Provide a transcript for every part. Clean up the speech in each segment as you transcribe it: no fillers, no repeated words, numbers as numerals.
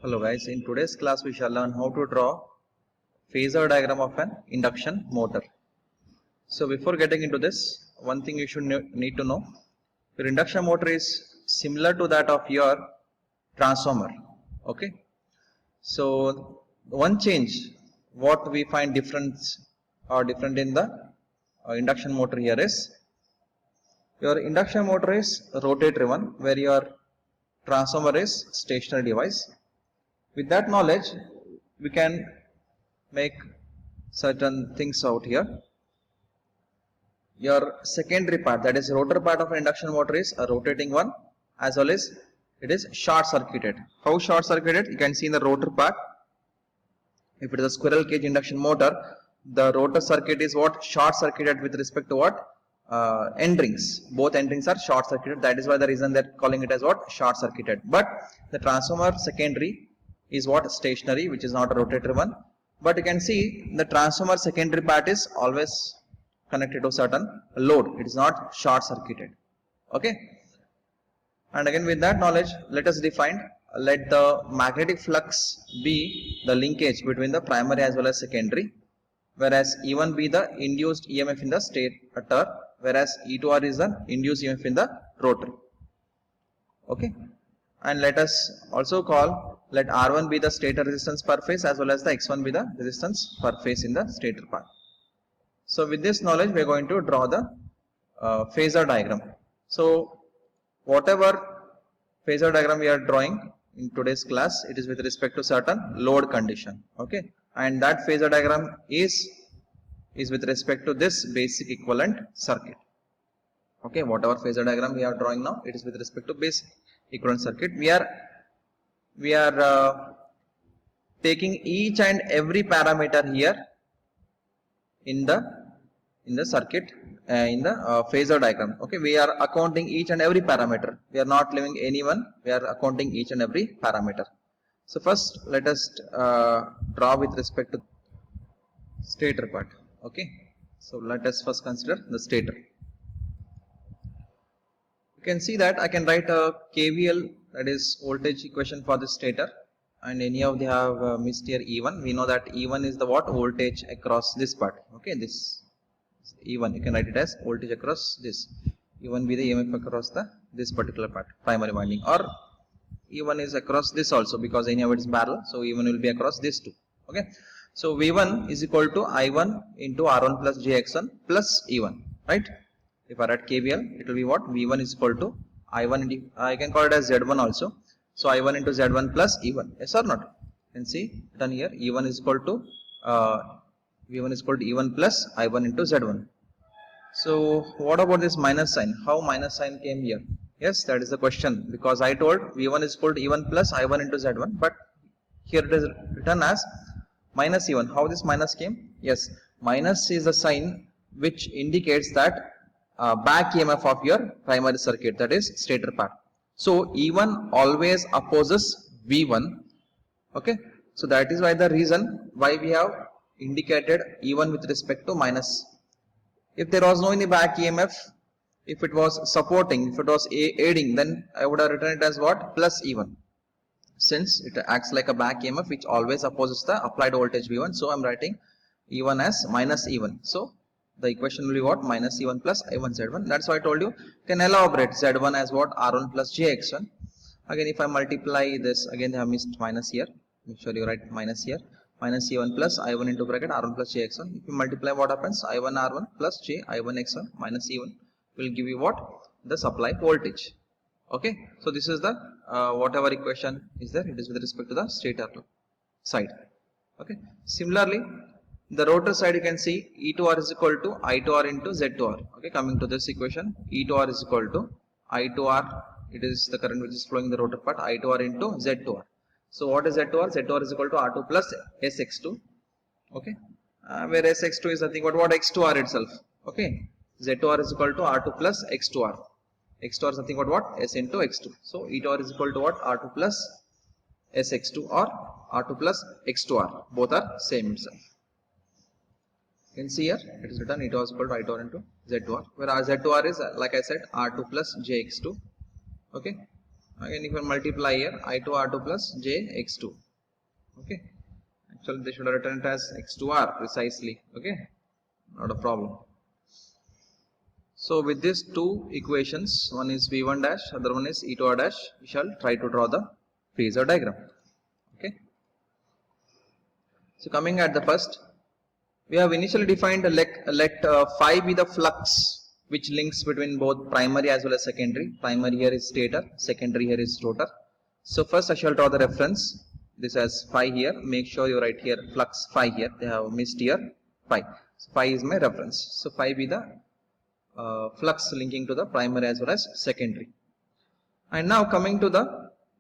Hello guys, in today's class we shall learn how to draw phasor diagram of an induction motor. So before getting into this, one thing you should need to know, your induction motor is similar to that of your transformer. Okay, so one change what we find different in the induction motor here is your induction motor is rotatory one, where your transformer is stationary device. With that knowledge, we can make certain things out here. Your secondary part, that is rotor part of an induction motor, is a rotating one, as well as it is short circuited. How short circuited? You can see in the rotor part. If it is a squirrel cage induction motor, the rotor circuit is what? Short circuited with respect to what? End rings. Both end rings are short circuited. That is why the reason they're calling it as what? Short circuited. But the transformer secondary is what? Stationary, which is not a rotatory one. But you can see the transformer secondary part is always connected to certain load. It is not short circuited. Okay. And again, with that knowledge, let us define, let the magnetic flux be the linkage between the primary as well as secondary, whereas E1 be the induced EMF in the stator, whereas E2R is the induced EMF in the rotor. Okay. And let us also call, let R1 be the stator resistance per phase as well as the X1 be the resistance per phase in the stator part. So with this knowledge, we are going to draw the phasor diagram. So whatever phasor diagram we are drawing in today's class, it is with respect to certain load condition. Okay, and that phasor diagram is with respect to this basic equivalent circuit. Okay, whatever phasor diagram we are drawing now, it is with respect to basic equivalent circuit. We are taking each and every parameter here in the circuit, in the phasor diagram. Okay, we are accounting each and every parameter. We are not leaving anyone. We are accounting each and every parameter. So first, let us draw with respect to stator part. Okay, so let us first consider the stator. You can see that I can write a KVL, that is voltage equation for the stator, and any of they have missed here E1. We know that E1 is the what? Voltage across this part. Okay, this E1, you can write it as voltage across this. E1 be the EMF across this particular part, primary winding, or E1 is across this also, because any of it is parallel, so E1 will be across this too. Okay, so V1 is equal to I1 into R1 plus JX1 plus E1, right? If I write KVL, it will be what? V1 is equal to I1 into, I can call it as Z1 also. So I1 into Z1 plus E1. Yes or not? You can see done here. E1 is equal to V1 is equal to E1 plus I1 into Z1. So what about this minus sign? How minus sign came here? Yes, that is the question, because I told V1 is equal to E1 plus I1 into Z1, but here it is written as minus E1. How this minus came? Yes, minus is a sign which indicates that back EMF of your primary circuit, that is stator part. So E1 always opposes V1. Okay, so that is why the reason why we have indicated E1 with respect to minus. If there was no any back EMF, if it was supporting, if it was aiding, then I would have written it as what? Plus E1. Since it acts like a back EMF which always opposes the applied voltage V1, so I am writing E1 as minus E1. So the equation will be what? Minus E1 plus I1 Z1. That's why I told you, can elaborate Z1 as what? R1 plus JX1. Again, if I multiply this, again they have missed minus here. Make sure you write minus here. Minus E1 plus I1 into bracket R1 plus JX1. If you multiply, what happens? I1 R1 plus J I1 X1 minus E1 will give you what? The supply voltage. Okay, so this is the whatever equation is there, it is with respect to the stator side. Okay, similarly, the rotor side, you can see E2R is equal to I2R into Z2R. Okay, coming to this equation, E2R is equal to I2R, it is the current which is flowing in the rotor part, I2R into Z2R. So what is Z2R? Z2R is equal to R2 plus SX2. Okay, where SX2 is nothing but what? X2R itself. Okay, Z2R is equal to R2 plus X2R. X2R is nothing but what? S into X2. So E2R is equal to what? R2 plus SX2 or R2 plus X2R. Both are same itself. You can see here it is written E2R is equal to I2R into Z2R, where R Z2R is, like I said, R2 plus JX2. Okay, Again, if you multiply here, I2 R2 plus J X2. Okay. Actually, they should have written it as X2R precisely. Okay. Not a problem. So with these two equations, one is V1 dash, other one is E2R dash, we shall try to draw the phasor diagram. Okay. So coming at the first, we have initially defined let phi be the flux which links between both primary as well as secondary. Primary here is stator, secondary here is rotor. So first I shall draw the reference. This as phi here. Make sure you write here flux phi here. They have missed here phi. So phi is my reference. So phi be the flux linking to the primary as well as secondary. And now coming to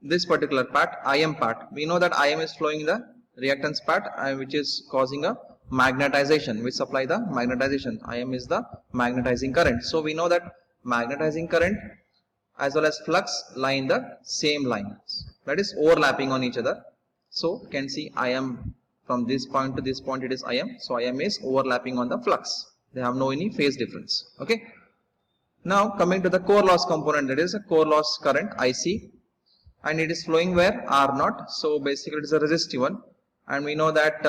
this particular part, IM part. We know that IM is flowing in the reactance part, which is causing a magnetization, which supply the magnetization. IM is the magnetizing current. So we know that magnetizing current as well as flux lie in the same line, that is overlapping on each other. So you can see IM from this point to this point, it is IM. So IM is overlapping on the flux. They have no any phase difference. Okay. Now coming to the core loss component, that is a core loss current IC, and it is flowing where R0. So basically it is a resistive one, and we know that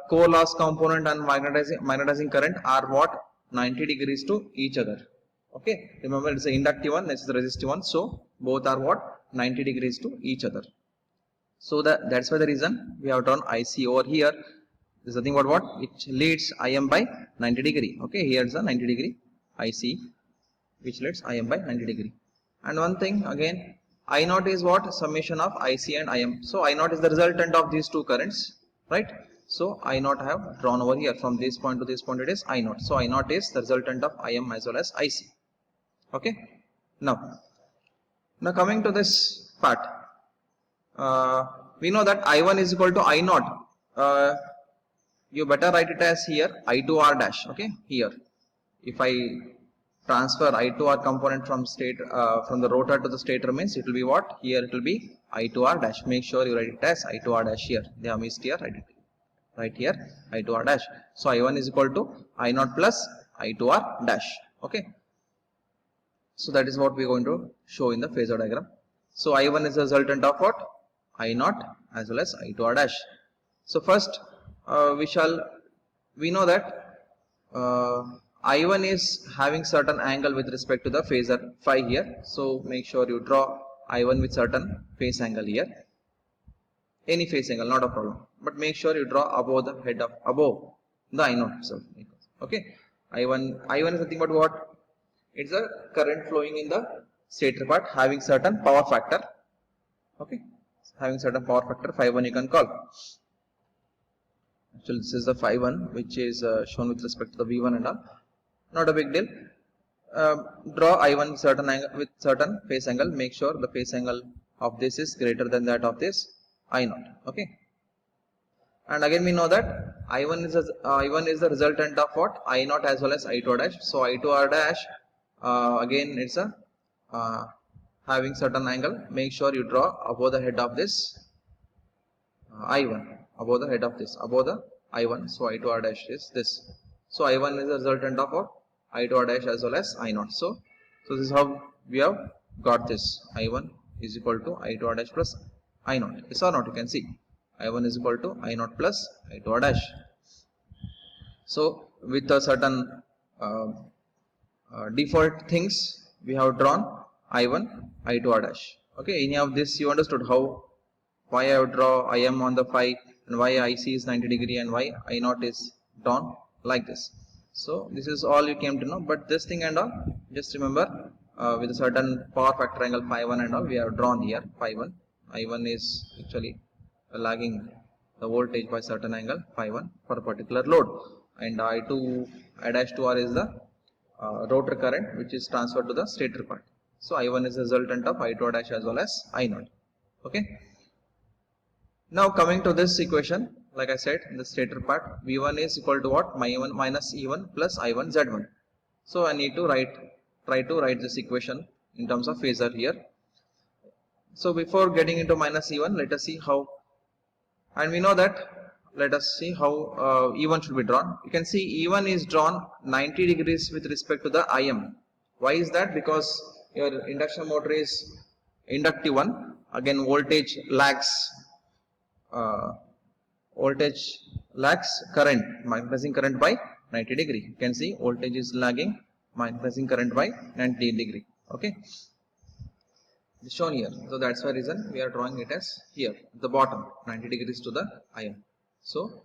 core loss component and magnetizing current are what, 90 degrees to each other. Okay, remember it's the inductive one, this is the resistive one, so both are what, 90 degrees to each other. So that's why the reason we have drawn IC over here. This is nothing but what, it leads IM by 90 degree. Okay, here is a 90 degree IC which leads IM by 90 degree. And one thing again, I0 is what, summation of IC and IM. So I0 is the resultant of these two currents, right? So I0 I have drawn over here. From this point to this point it is I0. So I0 is the resultant of IM as well as IC. Okay. Now coming to this part, we know that I1 is equal to I0. You better write it as here I2R dash. Okay, here if I transfer I2R component from the rotor to the stator, means it will be what, here it will be I2R dash. Make sure you write it as I2R dash here. They have missed here, write it right here I2R dash. So I1 is equal to I0 plus I2R dash. Okay, so that is what we are going to show in the phasor diagram. So I1 is the resultant of what, I0 as well as I2R dash. So first we know that I1 is having certain angle with respect to the phasor phi here. So make sure you draw I1 with certain phase angle here. Any phase angle, not a problem. But make sure you draw above the head of, above the I0 itself. Okay. I1 is nothing but what? It's a current flowing in the stator part having certain power factor. Okay. Having certain power factor, phi 1 you can call. Actually, this is the phi 1 which is shown with respect to the V1 and all. Not a big deal. Draw I1 with certain angle, with certain phase angle. Make sure the phase angle of this is greater than that of this I0. Okay. And again we know that I1 is the resultant of what, I0 as well as I2R dash. So I2R dash again it's a having certain angle. Make sure you draw above the head of this I1, above the head of this, above the I1. So I2R dash is this. So I1 is the resultant of what, I2R dash as well as I0. So this is how we have got this. I1 is equal to I2R dash plus I0. Yes or not? You can see I1 is equal to I0 plus I2R dash. So with a certain default things we have drawn I1, I2R dash. Okay, any of this you understood how, why I draw IM on the phi and why IC is 90 degree and why I0 is drawn like this. So this is all you came to know, but this thing and all, just remember with a certain power factor angle phi 1 and all we have drawn here phi 1. I1 is actually lagging the voltage by certain angle phi 1 for a particular load, and I2 I dash 2R is the rotor current which is transferred to the stator part. So I1 is the resultant of I2 dash as well as I0. Okay. Now coming to this equation, like I said in the stator part, V1 is equal to what, -1 minus E1 plus I1 Z1. So I need to try to write this equation in terms of phasor here. So before getting into minus E1, let us see how, and we know that, let us see how E1 should be drawn. You can see E1 is drawn 90 degrees with respect to the IM. Why is that? Because your induction motor is inductive one, again voltage lags uh, current, magnetizing current by 90 degree. You can see voltage is lagging magnetizing current by 90 degree. Okay, it's shown here. So that's why reason we are drawing it as here the bottom 90 degrees to the IM. So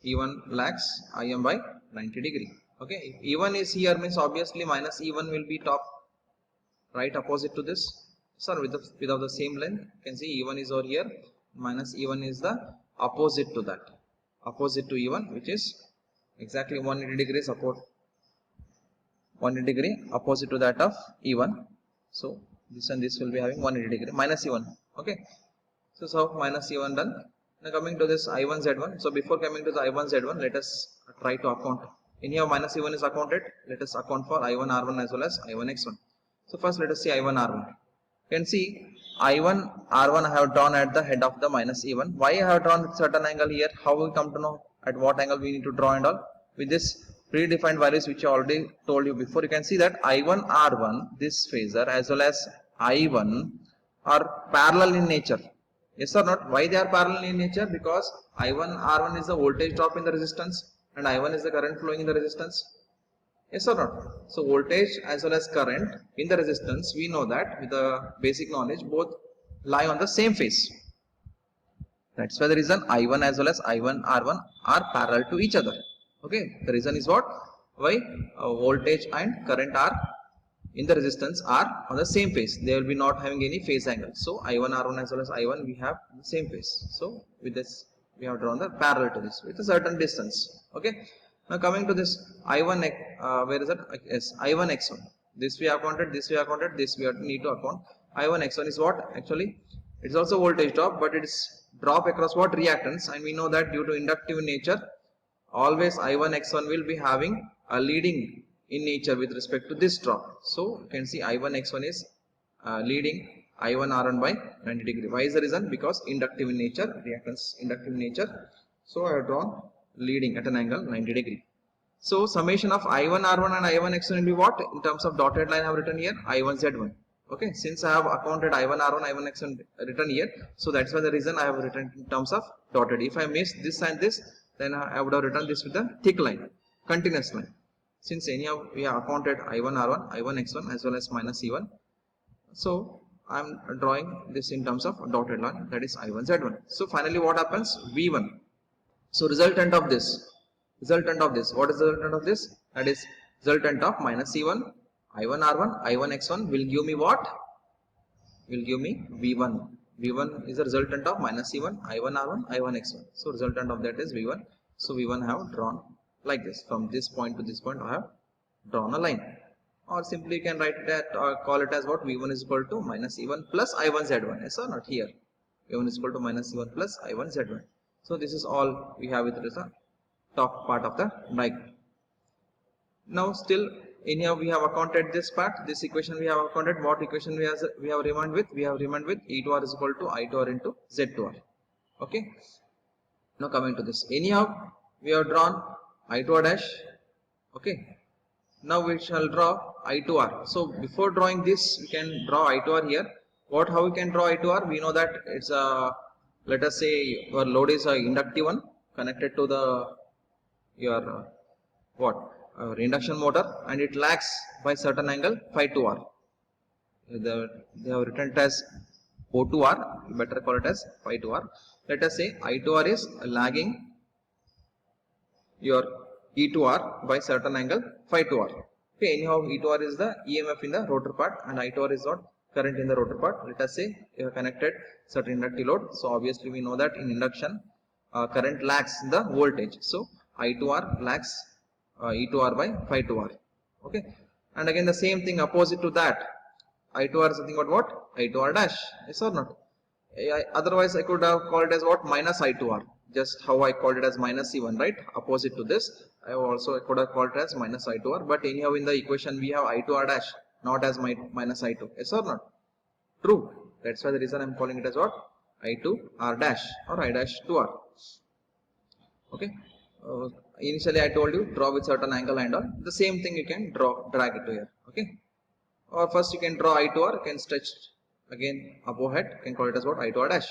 E1 lags IM by 90 degree. Okay, if E1 is here means obviously minus E1 will be top, right opposite to this. So without the same length, you can see E1 is over here, minus E1 is the opposite to that, opposite to E1, which is exactly 180 degrees 180 degree opposite to that of E1. So this and this will be having 180 degree minus E1. Okay, so minus E1 done. Now coming to this I1 Z1. So before coming to the I1 Z1, let us try to account. In here minus E1 is accounted. Let us account for I1 R1 as well as I1 X1. So first let us see I1 R1. You can see I1 R1 I have drawn at the head of the minus E1. Why I have drawn with certain angle here? How we come to know at what angle we need to draw and all? With this predefined values which I already told you before, you can see that I1 R1, this phasor as well as I1 are parallel in nature. Yes or not? Why they are parallel in nature? Because I1 R1 is the voltage drop in the resistance and I1 is the current flowing in the resistance. Yes or not? So voltage as well as current in the resistance, we know that with the basic knowledge both lie on the same phase. That's why the reason I1 as well as I1 R1 are parallel to each other. Okay, the reason is what? Why voltage and current are in the resistance are on the same phase. They will be not having any phase angle. So I1 R1 as well as I1 we have the same phase. So with this we have drawn the parallel to this with a certain distance. Okay. Now coming to this I1, where is it? Yes, I1 X1. This we have counted, this we have counted, this we need to account. I1 X1 is what? Actually, it's also voltage drop, but it is drop across what? Reactance. And we know that due to inductive nature, always I1 X1 will be having a leading in nature with respect to this drop. So you can see I1 X1 is leading I1 R1 by 90 degree. Why is the reason? Because inductive in nature, reactance inductive in nature. So I have drawn leading at an angle 90 degree. So summation of I1 R1 and I1 X1 will be what? In terms of dotted line I have written here I1 Z1. Okay, since I have accounted I1 R1 I1 X1 written here, so that's why the reason I have written in terms of dotted. If I miss this and this, then I would have written this with a thick line, continuous line. Since anyhow we have accounted I1 R1 I1 X1 as well as minus E1, so I am drawing this in terms of dotted line, that is I1 Z1. So finally what happens? V1. So resultant of this, what is the resultant of this? That is resultant of minus C1, I1 R1, I1 X1 will give me what? Will give me V1. V1 is the resultant of minus C1, I1 R1, I1 X1. So resultant of that is V1. So V1 I have drawn like this. From this point to this point I have drawn a line. Or simply you can write it at, or call it as what? V1 is equal to minus E1 plus I1 Z1. Yes or not? Here V1 is equal to minus E1 plus I1 Z1. So this is all we have with the top part of the diagram. Now still in here we have accounted this part, this equation we have accounted. What equation we have remained with? We have remained with E2R is equal to I2R into Z2R. Okay. Now coming to this, anyhow we have drawn I2R dash. Okay. Now we shall draw I2R. So before drawing this, we can draw I2R here. How we can draw I2R? We know that it's a, let us say your load is a inductive one connected to the your induction motor, and it lags by certain angle phi 2r. They have written it as O2R, you better call it as phi 2r. Let us say I2R is lagging your E2R by certain angle phi 2r. Okay, anyhow E2R is the EMF in the rotor part and I2R is what? Current in the rotor part. Let us say you have connected certain inductive load. So obviously we know that in induction current lags the voltage. So I2R lags E2R by phi 2r. Okay, and again the same thing opposite to that. I2R is something about what? I2R dash. Yes or not? Otherwise I could have called it as what? Minus I2R. Just how I called it as minus E1, right? Opposite to this, I could have called it as minus I2R. But anyhow in the equation we have I2R dash, not as minus I2. Yes or not? True. That's why the reason I'm calling it as what? I2R dash or I dash 2R. Okay. Initially I told you draw with certain angle and all. The same thing you can drag it to here. Okay. Or first you can draw I2R, you can stretch again above head, can call it as what? I2R dash.